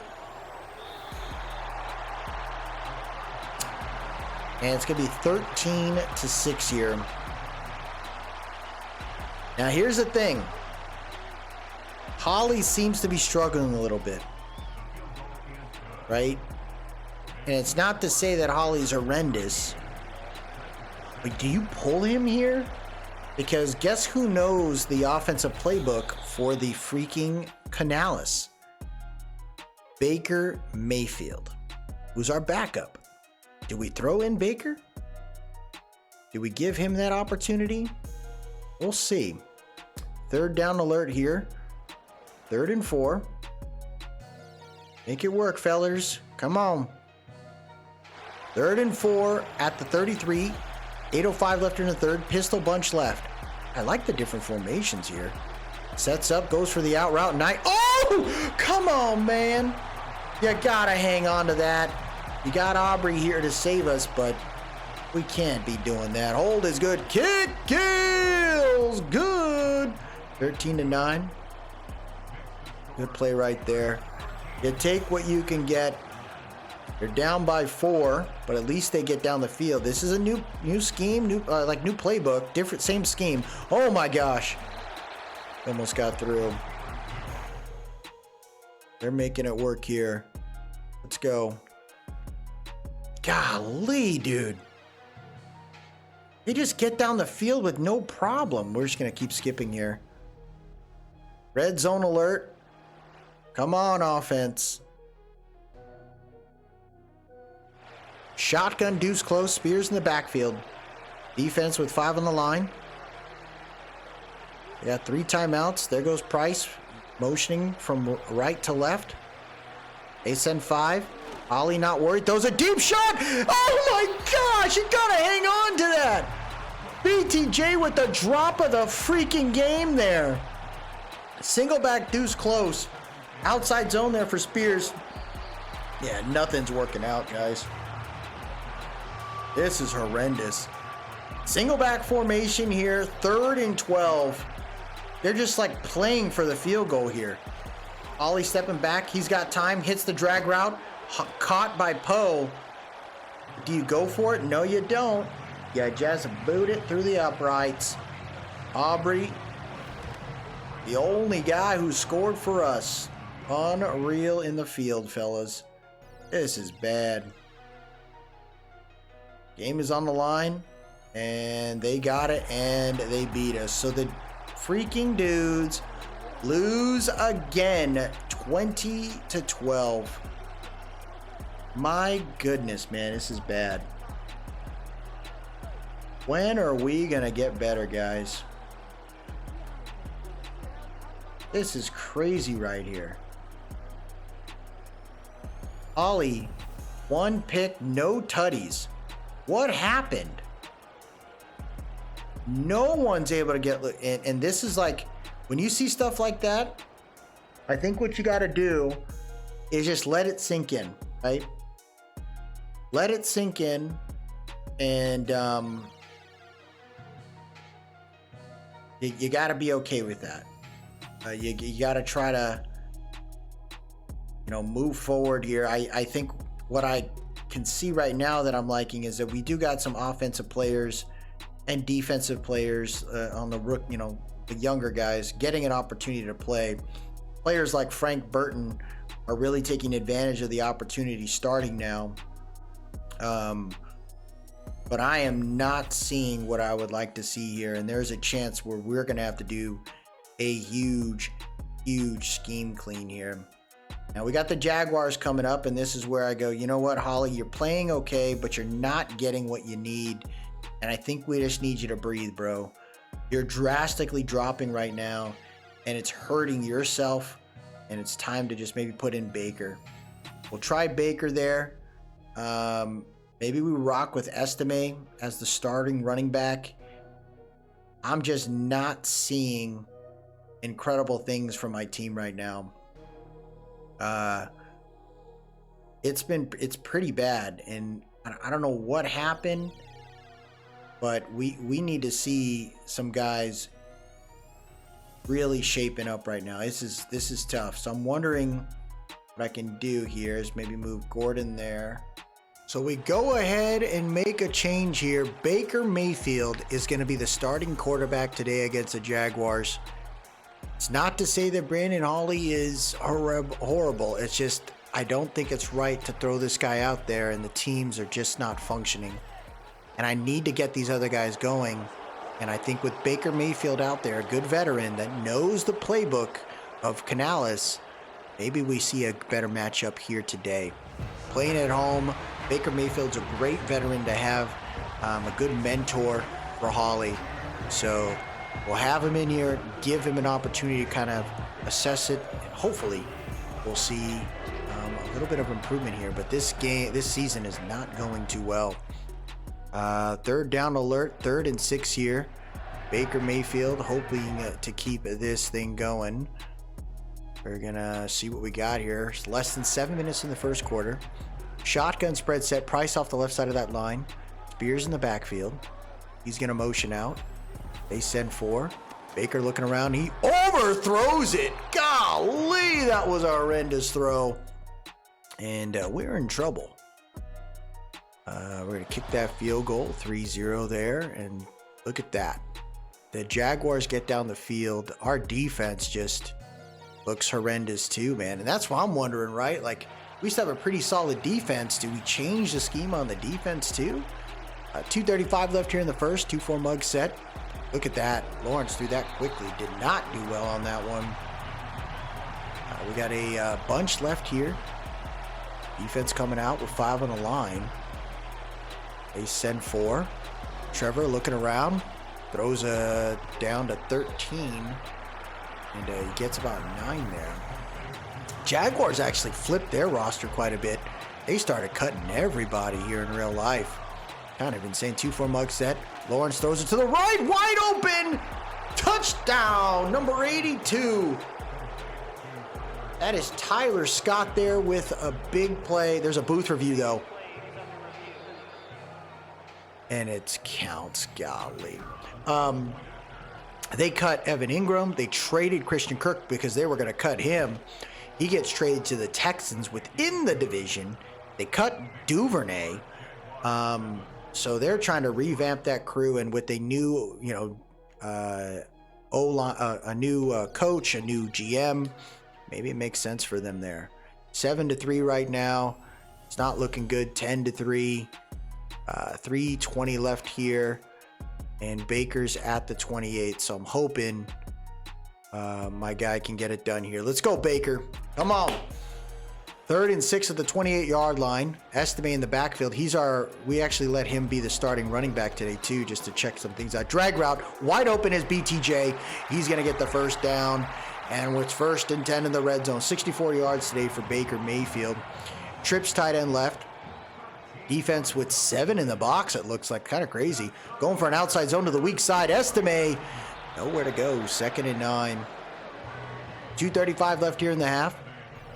And it's going to be 13-6 here. Now, here's the thing. Holly seems to be struggling a little bit. Right? And it's not to say that Holly's horrendous. But do you pull him here? Because guess who knows the offensive playbook for the freaking Canales? Baker Mayfield, who's our backup. Do we throw in Baker? Do we give him that opportunity? We'll see. 3rd down alert here. 3rd and 4. Make it work, fellers. Come on. 3rd and 4 at the 33. 8:05 left in the 3rd. Pistol bunch left. I like the different formations here. Sets up, goes for the out route. Oh! Come on, man. You gotta hang on to that. You got Aubrey here to save us, but we can't be doing that. Hold is good. Kick kills. Good. 13-9. Good play right there. You take what you can get. They're down by 4, but at least they get down the field. This is a new scheme, new playbook, different, same scheme. Oh my gosh. Almost got through. They're making it work here. Let's go. Golly, dude. They just get down the field with no problem. We're just going to keep skipping here. Red zone alert. Come on, offense. Shotgun deuce close. Spears in the backfield. Defense with 5 on the line. They got 3 timeouts. There goes Price motioning from right to left. They send 5. Ollie not worried. Throws a deep shot. Oh my gosh. You got to hang on to that. BTJ with the drop of the freaking game there. Single back deuce close. Outside zone there for Spears. Yeah, nothing's working out, guys. This is horrendous. Single back formation here. 3rd and 12. They're just like playing for the field goal here. Ollie stepping back. He's got time. Hits the drag route. Caught by Poe. Do you go for it? No, you don't. You just boot it through the uprights. Aubrey, the only guy who scored for us. Unreal in the field, fellas. This is bad. Game is on the line. And they got it, and they beat us. So the freaking dudes lose again, 20-12. My goodness, man, this is bad. When are we gonna get better, guys? This is crazy right here. Ollie, 1 pick, no tutties. What happened? No one's able to get, and this is like, when you see stuff like that, I think what you got to do is just let it sink in, right? Let it sink in, and you got to be okay with that. You got to try to, move forward here. I think what I can see right now that I'm liking is that we do got some offensive players and defensive players on the rook, the younger guys getting an opportunity to play. Players like Frank Burton are really taking advantage of the opportunity starting now. But I am not seeing what I would like to see here, and there's a chance where we're going to have to do a huge scheme clean here. Now we got the Jaguars coming up, and this is where I go, you know what, Holly, you're playing okay, but you're not getting what you need. And I think we just need you to breathe, bro. You're drastically dropping right now, and it's hurting yourself, and it's time to just maybe put in Baker. We'll try Baker there. Maybe we rock with Estime as the starting running back. I'm just not seeing incredible things from my team right now. It's pretty bad, and I don't know what happened. But we need to see some guys really shaping up right now. This is tough. So I'm wondering what I can do here is maybe move Gordon there. So we go ahead and make a change here. Baker Mayfield is going to be the starting quarterback today against the Jaguars. It's not to say that Brandon Hawley is horrible. It's just I don't think it's right to throw this guy out there, and the teams are just not functioning. And I need to get these other guys going. And I think with Baker Mayfield out there, a good veteran that knows the playbook of Canales, maybe we see a better matchup here today. Playing at home, Baker Mayfield's a great veteran to have, a good mentor for Hawley. So we'll have him in here, give him an opportunity to kind of assess it. And hopefully we'll see a little bit of improvement here. But this season is not going too well. 3rd down alert, 3rd and 6 here. Baker Mayfield hoping to keep this thing going. We're gonna see what we got here. It's less than 7 minutes in the first quarter. Shotgun spread set. Price off the left side of that line. Spears in the backfield. He's gonna motion out. They send 4. Baker looking around. He overthrows it. Golly, that was a horrendous throw. And we're in trouble. We're going to kick that field goal, 3-0 there, and look at that. The Jaguars get down the field. Our defense just looks horrendous too, man. And that's why I'm wondering, right? Like, we used to have a pretty solid defense. Do we change the scheme on the defense too? 2:35 left here in the first. 2-4 mug set. Look at that. Lawrence threw that quickly. Did not do well on that one. We got a bunch left here. Defense coming out with 5 on the line. They send 4. Trevor looking around. Throws down to 13. And he gets about 9 there. Jaguars actually flipped their roster quite a bit. They started cutting everybody here in real life. Kind of insane. 2-4 mug set. Lawrence throws it to the right. Wide open. Touchdown. Number 82. That is Tyler Scott there with a big play. There's a booth review, though. And it counts. Golly. They cut Evan Ingram. They traded Christian Kirk because they were going to cut him. He gets traded to the Texans within the division. They cut Duvernay. So they're trying to revamp that crew, and with a new, a new coach, a new GM, maybe it makes sense for them there. 7-3 right now. It's not looking good. 10-3. 3:20 left here, and Baker's at the 28. So I'm hoping my guy can get it done here. Let's go, Baker. Come on. 3rd and 6 at the 28-yard line. Estime in the backfield. We actually let him be the starting running back today too, just to check some things out. Drag route, wide open is BTJ. He's gonna get the first down, and it's 1st and 10 in the red zone. 64 yards today for Baker Mayfield. Trips tight end left. Defense with 7 in the box, it looks like. Kind of crazy. Going for an outside zone to the weak side. Estime, nowhere to go. 2nd and 9. 2:35 left here in the half.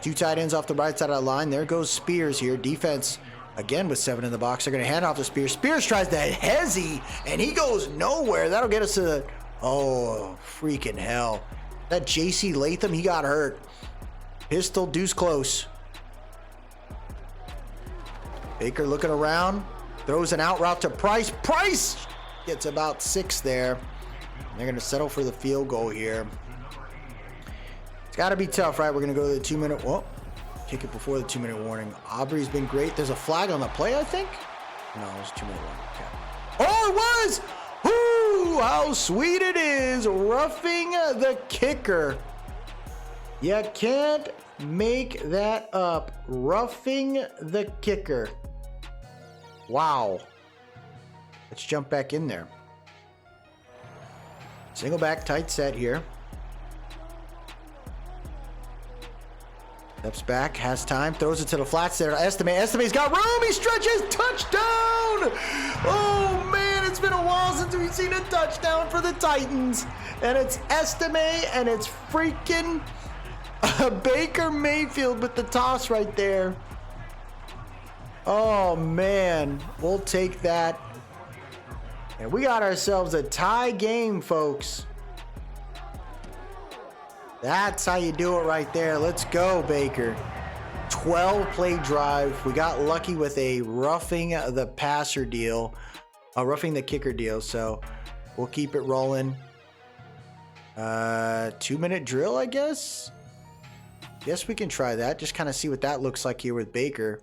2 tight ends off the right side of the line. There goes Spears here. Defense, again, with 7 in the box. They're going to hand off to Spears. Spears tries to hezzy, and he goes nowhere. That'll get us to the... Oh, freaking hell. That J.C. Latham, he got hurt. Pistol, deuce close. Baker looking around. Throws an out route to Price. Price gets about 6 there. They're going to settle for the field goal here. It's got to be tough, right? We're going to go to the 2-minute... Whoa. Kick it before the 2-minute warning. Aubrey's been great. There's a flag on the play, I think? No, it was 2-minute warning. Okay. Oh, it was! Ooh, how sweet it is. Roughing the kicker. You can't make that up. Roughing the kicker. Wow. Let's jump back in there. Single back, tight set here. Steps back, has time, throws it to the flats there. Estime's got room, he stretches, touchdown! Oh man, it's been a while since we've seen a touchdown for the Titans. And it's Estime, and it's freaking Baker Mayfield with the toss right there. Oh man, we'll take that. And we got ourselves a tie game, folks. That's how you do it right there. Let's go, Baker. 12-play drive. We got lucky with a roughing the passer deal, roughing the kicker deal. So we'll keep it rolling. 2-minute drill, I guess. Guess we can try that. Just kind of see what that looks like here with Baker.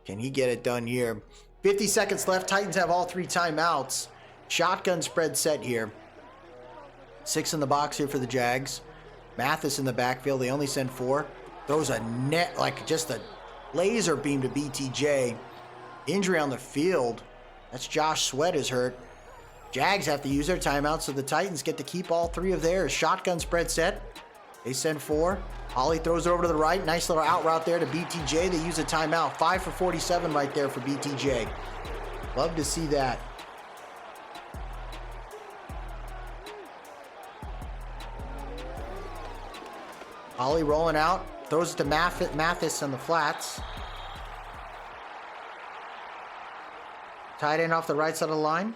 Can he get it done here? 50 seconds left. Titans have all 3 timeouts. Shotgun spread set here. 6 in the box here for the Jags. Mathis in the backfield. They only send 4. Throws a net, like just a laser beam to BTJ. Injury on the field. That's Josh Sweat is hurt. Jags have to use their timeout, so the Titans get to keep all 3 of theirs. Shotgun spread set. They send 4. Holly throws it over to the right. Nice little out route there to BTJ. They use a timeout. 5 for 47 right there for BTJ. Love to see that. Holly rolling out, throws it to Mathis on the flats. Tight end off the right side of the line.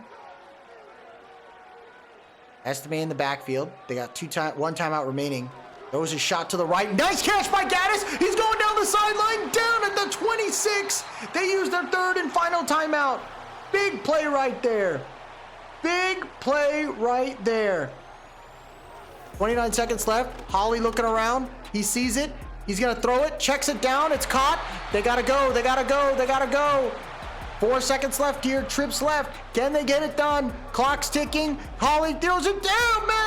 Estime in the backfield. They got 1 timeout remaining. Throws a shot to the right. Nice catch by Gaddis. He's going down the sideline, down at the 26. They use their 3rd and final timeout. Big play right there. Big play right there. 29 seconds left. Holly looking around. He sees it. He's going to throw it. Checks it down. It's caught. They got to go. They got to go. They got to go. 4 seconds left here. Trips left. Can they get it done? Clock's ticking. Holly throws it down, man.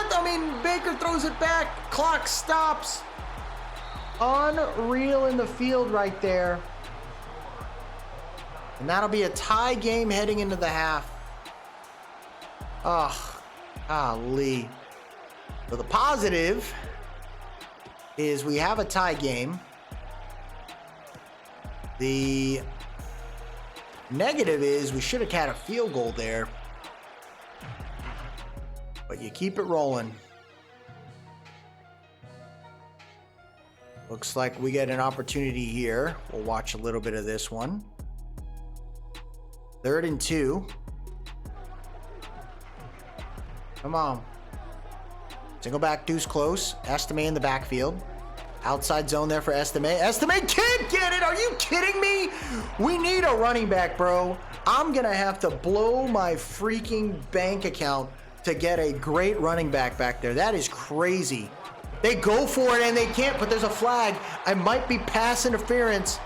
Baker throws it back. Clock stops. Unreal in the field right there. And that'll be a tie game heading into the half. Oh, golly. So the positive is we have a tie game. The negative is we should have had a field goal there. But you keep it rolling. Looks like we get an opportunity here. We'll watch a little bit of this one. 3rd and 2. Come on. Single back, deuce close. Estime in the backfield. Outside zone there for Estime. Estime can't get it. Are you kidding me? We need a running back, bro. I'm going to have to blow my freaking bank account to get a great running back there. That is crazy. They go for it and they can't, but there's a flag. I might be pass interference.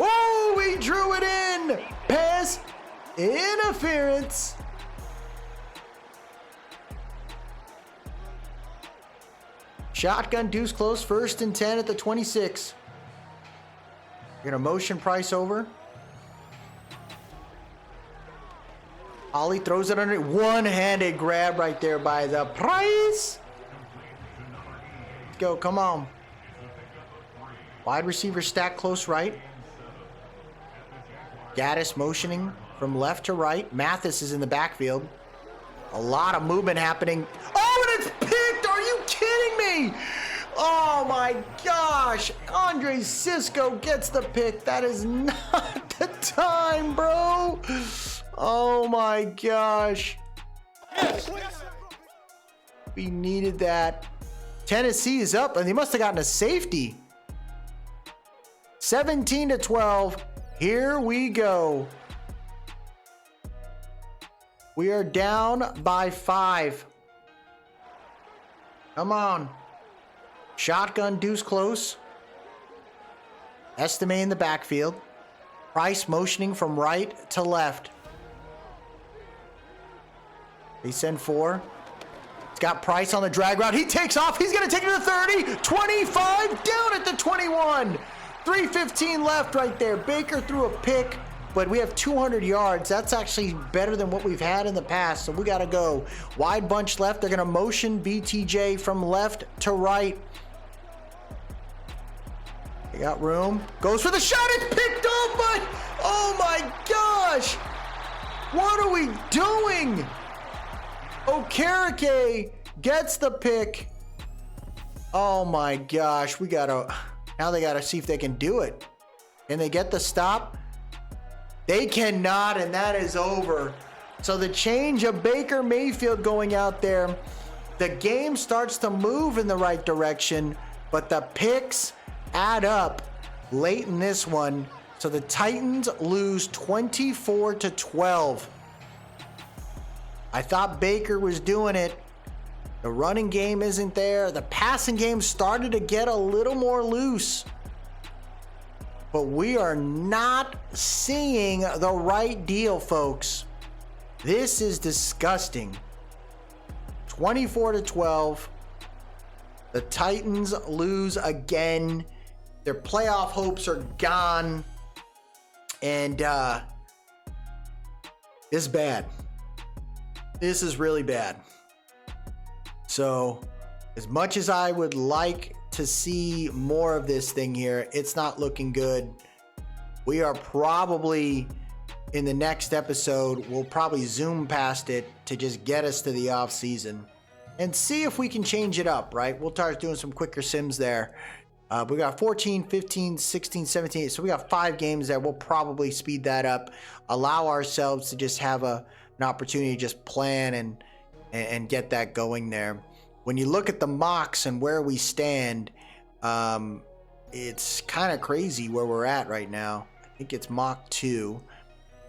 Oh, he drew it in. Pass interference. Shotgun deuce close, 1st and 10 at the 26. You're gonna motion Price over. Ollie throws it under. One-handed grab right there by the Price. Let's go, come on. Wide receiver stack close right. Gaddis motioning from left to right. Mathis is in the backfield. A lot of movement happening. Oh, and it's picked! Are you kidding me? Oh my gosh! Andre Cisco gets the pick. That is not the time, bro. Oh my gosh. We needed that. Tennessee is up, and they must have gotten a safety. 17-12. Here we go. We are down by 5. Come on. Shotgun deuce close. Estime in the backfield. Price motioning from right to left. They send 4. It's got Price on the drag route. He takes off. He's going to take it to the 30. 25 down at the 21. 3:15 left right there. Baker threw a pick, but we have 200 yards. That's actually better than what we've had in the past, so we got to go. Wide bunch left. They're going to motion BTJ from left to right. They got room. Goes for the shot. It's picked up, but oh my gosh. What are we doing? Okereke gets the pick. Oh my gosh. Now they got to see if they can do it. Can they get the stop? They cannot, and that is over. So the change of Baker Mayfield going out there, the game starts to move in the right direction, but the picks add up late in this one. So the Titans lose 24-12. I thought Baker was doing it. The running game isn't there. The passing game started to get a little more loose. But we are not seeing the right deal, folks. This is disgusting. 24-12. The Titans lose again. Their playoff hopes are gone. And this is bad. This is really bad. So, as much as I would like to see more of this thing here, it's not looking good. We are probably, in the next episode, we'll probably zoom past it to just get us to the off season and see if we can change it up, right? We'll start doing some quicker sims there. We got 14, 15, 16, 17. So we got 5 games there. We'll probably speed that up, allow ourselves to just have an opportunity to just plan and get that going there. When you look at the mocks and where we stand, it's kind of crazy where we're at right now. I think it's mock 2,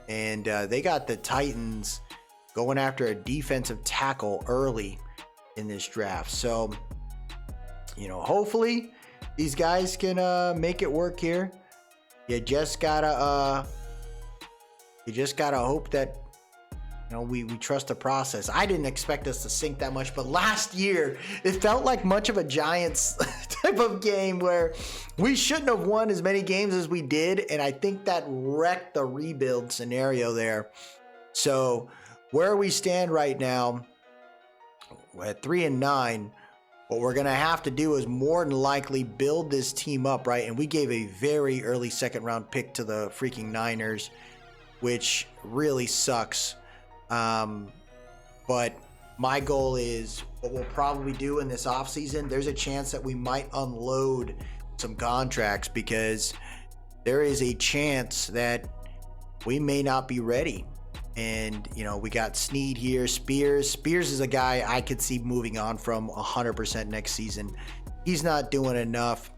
and they got the Titans going after a defensive tackle early in this draft. So, hopefully these guys can make it work here. You just gotta You just gotta hope that, you know, we trust the process. I didn't expect us to sink that much, but last year it felt like much of a Giants type of game where we shouldn't have won as many games as we did, and I think that wrecked the rebuild scenario there. So where we stand right now, we're at 3-9. What we're gonna have to do is more than likely build this team up, right? And we gave a very early second round pick to the freaking Niners, which really sucks. But my goal is, what we'll probably do in this offseason, there's a chance that we might unload some contracts, because there is a chance that we may not be ready. And, you know, we got Snead here, Spears is a guy I could see moving on from 100% next season. He's not doing enough.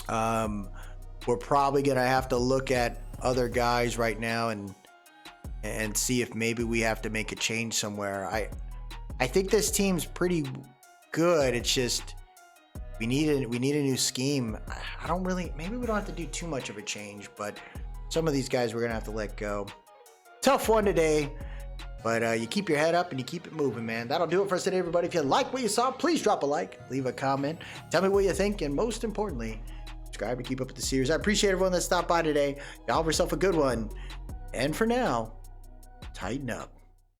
We're probably gonna have to look at other guys right now and see if maybe we have to make a change somewhere. I think this team's pretty good. It's just we need a new scheme. I don't really, maybe we don't have to do too much of a change, but some of these guys we're gonna have to let go. Tough one today, but you keep your head up and you keep it moving, man. That'll do it for us today, everybody. If you like what you saw, please drop a like, leave a comment, tell me what you think, and most importantly, subscribe to keep up with the series. I appreciate everyone that stopped by today. Y'all have yourself a good one, and for now, tighten up.